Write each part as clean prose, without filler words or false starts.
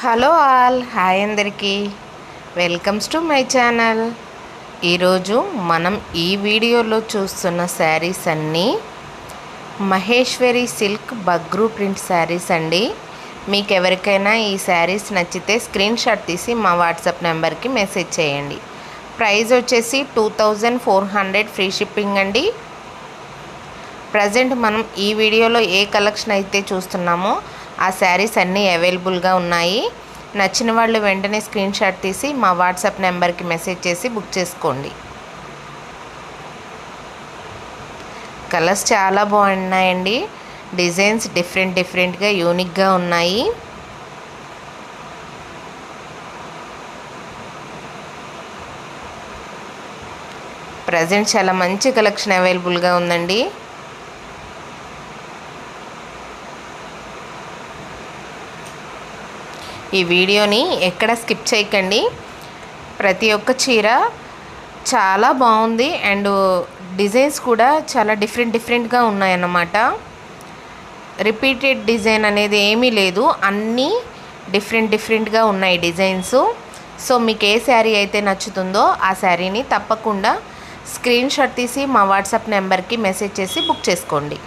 Hello all, hi అందరికీ. Welcomes to my channel. ఈరోజు మనం ఈ వీడియోలో చూస్తున్న శారీస్ అన్నీ మహేశ్వరి సిల్క్ బగ్రూ ప్రింట్ శారీస్ అండి. మీకు ఎవరికైనా ఈ శారీస్ నచ్చితే స్క్రీన్ షాట్ తీసి మా వాట్సాప్ నెంబర్కి మెసేజ్ చేయండి. ప్రైస్ వచ్చేసి 2400 ఫ్రీ షిప్పింగ్ అండి. ప్రజెంట్ మనం ఈ వీడియోలో ఏ కలెక్షన్ అయితే చూస్తున్నామో ఆ శారీస్ అన్నీ అవైలబుల్గా ఉన్నాయి. నచ్చిన వాళ్ళు వెంటనే స్క్రీన్ షాట్ తీసి మా వాట్సాప్ నెంబర్కి మెసేజ్ చేసి బుక్ చేసుకోండి. కలర్స్ చాలా బాగున్నాయండి. డిజైన్స్ డిఫరెంట్గా యూనిక్గా ఉన్నాయి. ప్రజెంట్ చాలా మంచి కలెక్షన్ అవైలబుల్గా ఉందండి. ఈ వీడియోని ఎక్కడ స్కిప్ చేయకండి. ప్రతి ఒక్క చీర చాలా బాగుంది అండ్ డిజైన్స్ కూడా చాలా డిఫరెంట్గా ఉన్నాయన్నమాట. రిపీటెడ్ డిజైన్ అనేది ఏమీ లేదు, అన్నీ డిఫరెంట్గా ఉన్నాయి డిజైన్స్. సో మీకు ఏ శారీ అయితే నచ్చుతుందో ఆ శారీని తప్పకుండా స్క్రీన్ షాట్ తీసి మా వాట్సాప్ నెంబర్కి మెసేజ్ చేసి బుక్ చేసుకోండి.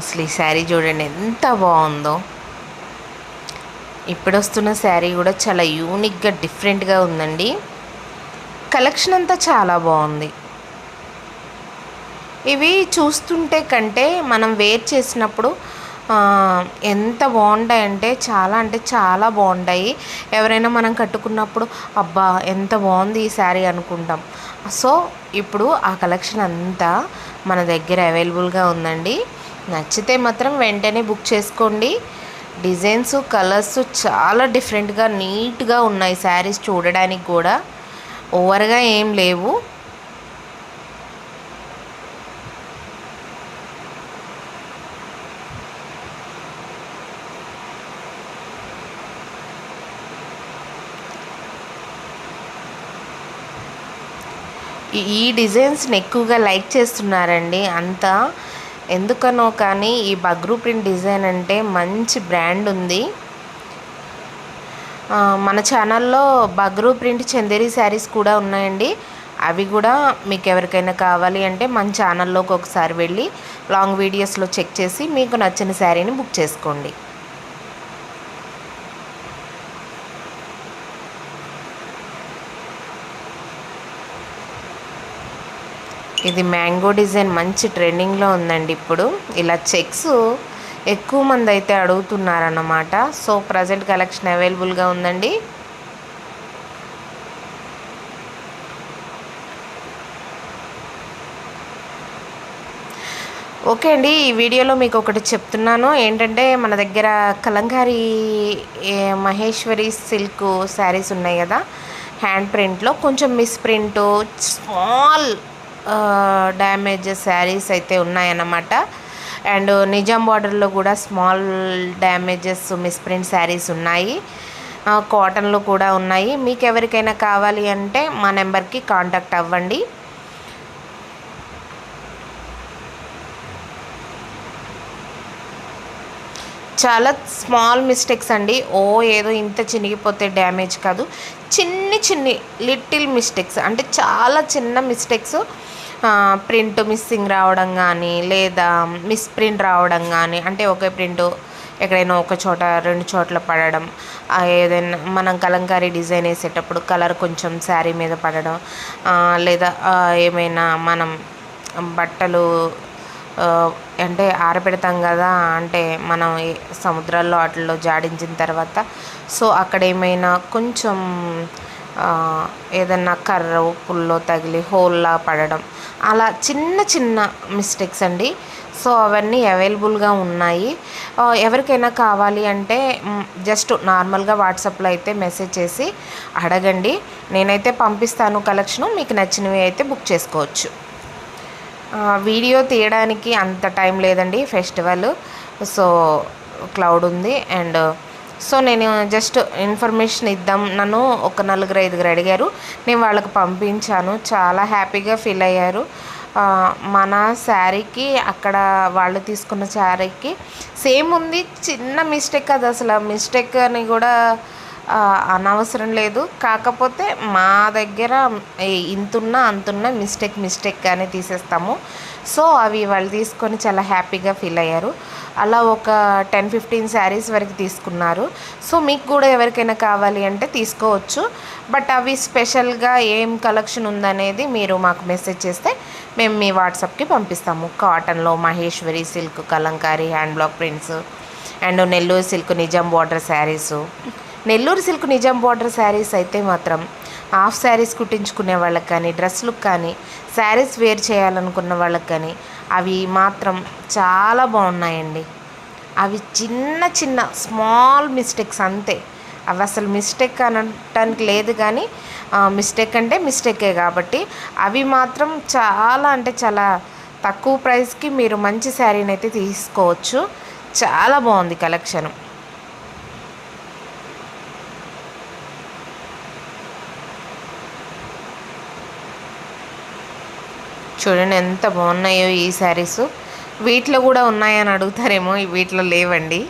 అసలు ఈ శారీ చూడండి ఎంత బాగుందో. ఇప్పుడు వస్తున్న శారీ కూడా చాలా యూనిక్గా డిఫరెంట్గా ఉందండి. కలెక్షన్ అంతా చాలా బాగుంది. ఇవి చూస్తుంటే కంటే మనం వేర్ చేసినప్పుడు ఎంత బాగుంటాయంటే అంటే చాలా బాగుంటాయి. ఎవరైనా మనం కట్టుకున్నప్పుడు అబ్బా ఎంత బాగుంది ఈ శారీ అనుకుంటాం. సో ఇప్పుడు ఆ కలెక్షన్ అంతా మన దగ్గర అవైలబుల్గా ఉందండి. నచ్చితే మాత్రం వెంటనే బుక్ చేసుకోండి. డిజైన్స్ కలర్స్ చాలా డిఫరెంట్గా నీట్గా ఉన్నాయి. శారీస్ చూడడానికి కూడా ఓవర్గా ఏం లేవు. ఈ డిజైన్స్ని ఎక్కువగా లైక్ చేస్తున్నారండి అంతా. ఎందుకనో కానీ ఈ బగ్రూ ప్రింట్ డిజైన్ అంటే మంచి బ్రాండ్ ఉంది. మన ఛానల్లో బగ్రూ ప్రింట్ చందేరి శారీస్ కూడా ఉన్నాయండి. అవి కూడా మీకు ఎవరికైనా కావాలి అంటే మన ఛానల్లోకి ఒకసారి వెళ్ళి లాంగ్ వీడియోస్లో చెక్ చేసి మీకు నచ్చిన శారీని బుక్ చేసుకోండి. ఇది మ్యాంగో డిజైన్ మంచి ట్రెండింగ్లో ఉందండి. ఇప్పుడు ఇలా చెక్స్ ఎక్కువ మంది అయితే అడుగుతున్నారన్నమాట. సో ప్రజెంట్ కలెక్షన్ అవైలబుల్గా ఉందండి. ఓకే అండి, ఈ వీడియోలో మీకు ఒకటి చెప్తున్నాను ఏంటంటే మన దగ్గర కలంకారీ మహేశ్వరి సిల్క్ శారీస్ ఉన్నాయి కదా, హ్యాండ్ ప్రింట్లో కొంచెం miss print small damages saris అయితే ఉన్నాయన్నమాట. అండ్ నిజాం బార్డర్లో కూడా స్మాల్ డ్యామేజెస్ మిస్ప్రింట్ శారీస్ ఉన్నాయి. కాటన్లో కూడా ఉన్నాయి. మీకు ఎవరికైనా కావాలి అంటే మా నెంబర్కి కాంటాక్ట్ అవ్వండి. చాలా స్మాల్ మిస్టేక్స్ అండి. ఏదో ఇంత చినిగిపోతే డ్యామేజ్ కాదు, చిన్ని లిటిల్ మిస్టేక్స్ అంటే చాలా చిన్న మిస్టేక్స్. ప్రింట్ మిస్సింగ్ రావడం కానీ లేదా మిస్ ప్రింట్ రావడం కానీ, అంటే ఒకే ప్రింట్ ఎక్కడైనా ఒక చోట 2 చోట్ల పడడం, ఏదైనా మనం కలంకారీ డిజైన్ వేసేటప్పుడు కలర్ కొంచెం శారీ మీద పడడం, లేదా ఏమైనా మనం బట్టలు అంటే ఆరబెడతాం కదా, అంటే మనం సముద్రాల్లో వాటిల్లో జాడించిన తర్వాత సో అక్కడ ఏమైనా కొంచెం ఏదన్నా కర్ర పుల్లో తగిలి హోల్లా పడడం, అలా చిన్న మిస్టేక్స్ అండి. సో అవన్నీ అవైలబుల్గా ఉన్నాయి. ఎవరికైనా కావాలి అంటే జస్ట్ నార్మల్గా వాట్సాప్లో అయితే మెసేజ్ చేసి అడగండి. నేనైతే పంపిస్తాను కలెక్షను. మీకు నచ్చినవి అయితే బుక్ చేసుకోవచ్చు. వీడియో తీయడానికి అంత టైం లేదండి, ఫెస్టివల్ సో క్లౌడ్ ఉంది అండ్ సో నేను జస్ట్ ఇన్ఫర్మేషన్ ఇద్దాం, నన్ను ఒక 4-5 అడిగారు, నేను వాళ్ళకి పంపించాను. చాలా హ్యాపీగా ఫీల్ అయ్యారు. మన శారీకి అక్కడ వాళ్ళు తీసుకున్న శారీకి సేమ్ ఉంది. చిన్న మిస్టేక్, అది అసలు మిస్టేక్ అని కూడా అనవసరం లేదు. కాకపోతే మా దగ్గర ఇంతున్నా అంతున్నా మిస్టేక్ అని తీసేస్తాము. సో అవి వాళ్ళు తీసుకొని చాలా హ్యాపీగా ఫీల్ అయ్యారు. అలా ఒక 10-15 శారీస్ వరకు తీసుకున్నారు. సో మీకు కూడా ఎవరికైనా కావాలి అంటే తీసుకోవచ్చు. బట్ అవి స్పెషల్గా ఏం కలెక్షన్ ఉందనేది మీరు మాకు మెసేజ్ చేస్తే మేము మీ వాట్సాప్కి పంపిస్తాము. కాటన్లో Maheshwari silk, Kalamkari, hand block prints and Nellore silk Nizam border saris. Nellore silk Nizam border saris అయితే మాత్రం హాఫ్ శారీస్ కుట్టించుకునే వాళ్ళకి కానీ, డ్రెస్లకు కానీ, శారీస్ వేర్ చేయాలనుకున్న వాళ్ళకి కానీ అవి మాత్రం చాలా బాగున్నాయండి. అవి చిన్న స్మాల్ మిస్టేక్స్ అంతే. అవి అసలు మిస్టేక్ అనటానికి లేదు, కానీ మిస్టేక్ అంటే మిస్టేకే కాబట్టి అవి మాత్రం చాలా అంటే చాలా తక్కువ ప్రైస్కి మీరు మంచి శారీని అయితే తీసుకోవచ్చు. చాలా బాగుంది కలెక్షన్. చూడండి ఎంత బాగున్నాయో ఈ శారీస్. వీటిలో కూడా ఉన్నాయని అడుగుతారేమో, వీటిలో లేవండి.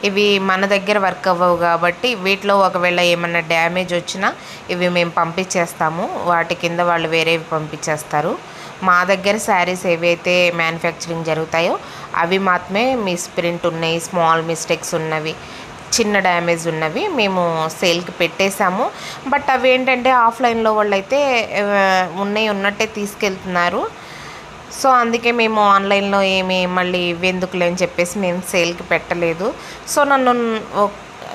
ఇవి మన దగ్గర వర్క్ అవ్వవు కాబట్టి వీటిలో ఒకవేళ ఏమన్నా డ్యామేజ్ వచ్చినా ఇవి మేము పంపించేస్తాము. వాటి కింద వాళ్ళు వేరేవి పంపించేస్తారు. మా దగ్గర శారీస్ ఏవైతే మ్యానుఫ్యాక్చరింగ్ జరుగుతాయో అవి మాత్రమే మిస్ప్రింట్ ఉన్నాయి, స్మాల్ మిస్టేక్స్ ఉన్నవి, చిన్న డ్యామేజ్ ఉన్నవి మేము సేల్కి పెట్టేశాము. బట్ అవి ఏంటంటే ఆఫ్లైన్లో వాళ్ళు అయితే ఉన్నట్టే తీసుకెళ్తున్నారు. సో అందుకే మేము ఆన్లైన్లో ఏమి మళ్ళీ ఇవెందుకులే అని చెప్పేసి మేము సేల్కి పెట్టలేదు. సో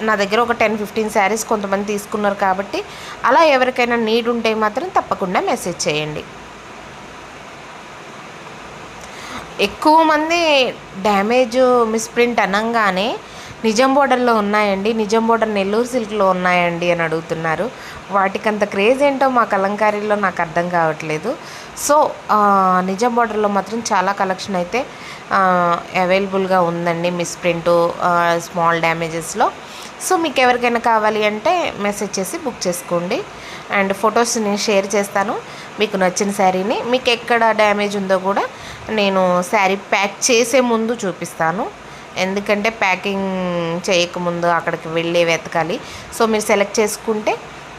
నా దగ్గర ఒక 10-15 శారీస్ కొంతమంది తీసుకున్నారు కాబట్టి అలా ఎవరికైనా నీడ్ ఉంటే మాత్రం తప్పకుండా మెసేజ్ చేయండి. ఎక్కువ మంది డ్యామేజ్ మిస్ప్రింట్ అనగానే నిజాం బార్డర్లో ఉన్నాయండి, నిజాం బార్డర్ నెల్లూరు సిల్క్లో ఉన్నాయండి అని అడుగుతున్నారు. వాటికంత క్రేజ్ ఏంటో మా కలంకారీలో నాకు అర్థం కావట్లేదు. సో నిజాం బార్డర్లో మాత్రం చాలా కలెక్షన్ అయితే అవైలబుల్గా ఉందండి, మిస్ప్రింట్, స్మాల్ డ్యామేజెస్లో. సో మీకు ఎవరికైనా కావాలి అంటే మెసేజ్ చేసి బుక్ చేసుకోండి. అండ్ ఫొటోస్ నేను షేర్ చేస్తాను మీకు నచ్చిన శారీని. మీకు ఎక్కడ డ్యామేజ్ ఉందో కూడా నేను శారీ ప్యాక్ చేసే ముందు చూపిస్తాను. ఎందుకంటే ప్యాకింగ్ చేయకముందు అక్కడికి వెళ్ళి వెతకాలి. సో మీరు సెలెక్ట్ చేసుకుంటే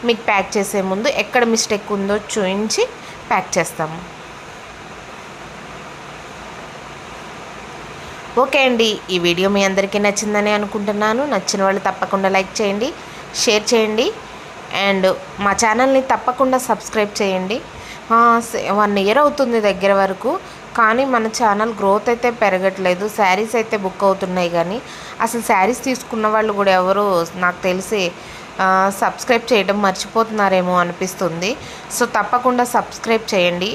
మీకు ప్యాక్ చేసే ముందు ఎక్కడ మిస్టేక్ ఉందో చూపించి ప్యాక్ చేస్తాము. ఓకే అండి, ఈ వీడియో మీ అందరికీ నచ్చిందని అనుకుంటున్నాను. నచ్చిన వాళ్ళు తప్పకుండా లైక్ చేయండి, షేర్ చేయండి అండ్ మా ఛానల్ని తప్పకుండా సబ్స్క్రైబ్ చేయండి. 1 year అవుతుంది దగ్గర వరకు, కానీ మన ఛానల్ గ్రోత్ అయితే పెరగట్లేదు. శారీస్ అయితే బుక్ అవుతున్నాయి, కానీ అసలు శారీస్ తీసుకున్న వాళ్ళు కూడా ఎవరు నాకు తెలిసి సబ్స్క్రైబ్ చేయడం మర్చిపోతున్నారేమో అనిపిస్తుంది. సో తప్పకుండా సబ్స్క్రైబ్ చేయండి.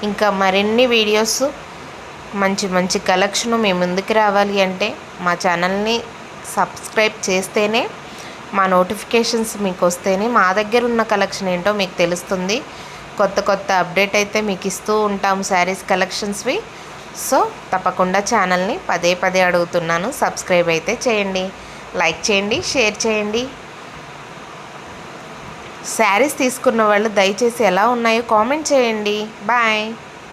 ఇంకా మరిన్ని వీడియోస్, మంచి కలెక్షన్ మీ ముందుకు రావాలి అంటే మా ఛానల్ని సబ్స్క్రైబ్ చేస్తేనే, మా నోటిఫికేషన్స్ మీకు వస్తేనే మా దగ్గర ఉన్న కలెక్షన్ ఏంటో మీకు తెలుస్తుంది. కొత్త అప్డేట్ అయితే మీకు ఇస్తూ ఉంటాము శారీస్ కలెక్షన్స్వి. సో తప్పకుండా ఛానల్ని పదే అడుగుతున్నాను, సబ్స్క్రైబ్ అయితే చేయండి, లైక్ చేయండి, షేర్ చేయండి. శారీస్ తీసుకున్న వాళ్ళు దయచేసి ఎలా ఉన్నాయో కామెంట్ చేయండి. బాయ్.